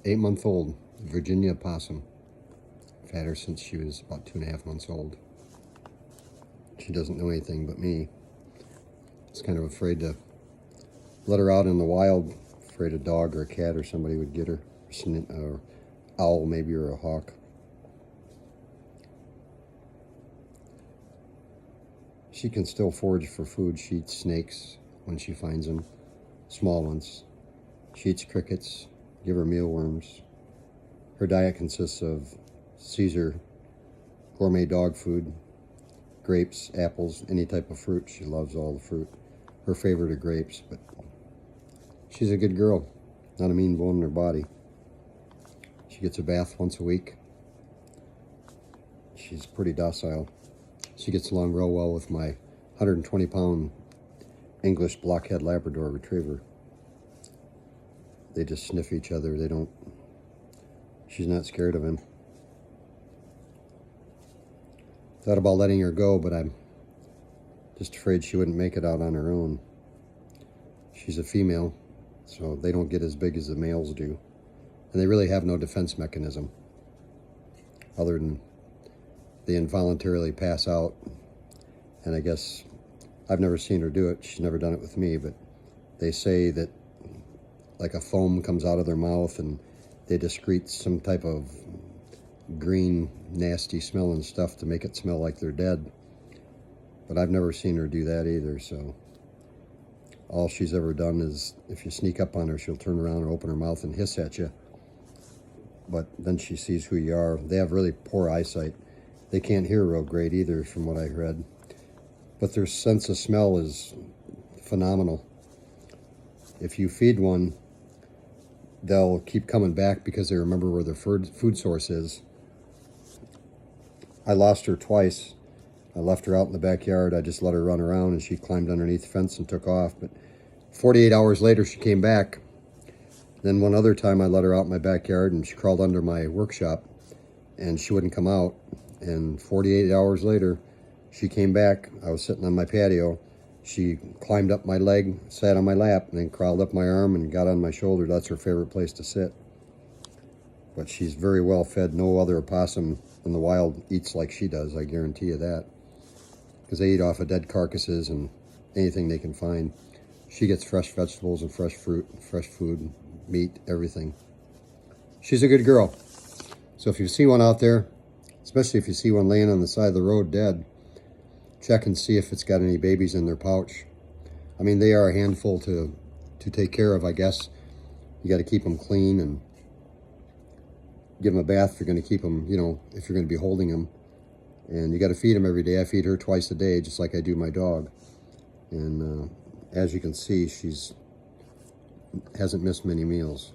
8-month-old Virginia opossum. I've had her since she was about 2.5 months old. She doesn't know anything but me. I was kind of afraid to let her out in the wild, afraid a dog or a cat or somebody would get her, or owl maybe, or a hawk. She can still forage for food. She eats snakes when she finds them, small ones. She eats crickets, give her mealworms. Her diet consists of Caesar gourmet dog food, grapes, apples, any type of fruit. She loves all the fruit. Her favorite are grapes, but she's a good girl. Not a mean bone in her body. She gets a bath once a week. She's pretty docile. She gets along real well with my 120-pound English Blockhead Labrador Retriever. They just sniff each other. She's not scared of him. Thought about letting her go, but I'm just afraid she wouldn't make it out on her own. She's a female, so they don't get as big as the males do. And they really have no defense mechanism other than they involuntarily pass out. And I guess I've never seen her do it. She's never done it with me, but they say that like a foam comes out of their mouth and they excrete some type of green, nasty smelling stuff to make it smell like they're dead. But I've never seen her do that either, so all she's ever done is if you sneak up on her, she'll turn around and open her mouth and hiss at you. But then she sees who you are. They have really poor eyesight. They can't hear real great either, from what I read. But their sense of smell is phenomenal. If you feed one, they'll keep coming back because they remember where their food source is. I lost her twice. I left her out in the backyard. I just let her run around and she climbed underneath the fence and took off. But 48 hours later, she came back. Then one other time I let her out in my backyard and she crawled under my workshop and she wouldn't come out. And 48 hours later, she came back. I was sitting on my patio. She climbed up my leg, sat on my lap, and then crawled up my arm and got on my shoulder. That's her favorite place to sit. But she's very well fed. No other opossum in the wild eats like she does, I guarantee you that. Because they eat off of dead carcasses and anything they can find. She gets fresh vegetables and fresh fruit, fresh food, meat, everything. She's a good girl. So if you see one out there, especially if you see one laying on the side of the road dead, check and see if it's got any babies in their pouch. I mean, they are a handful to take care of, I guess. You got to keep them clean and give them a bath if you're going to keep them, if you're going to be holding them. And you got to feed them every day. I feed her twice a day, just like I do my dog. And as you can see, hasn't missed many meals.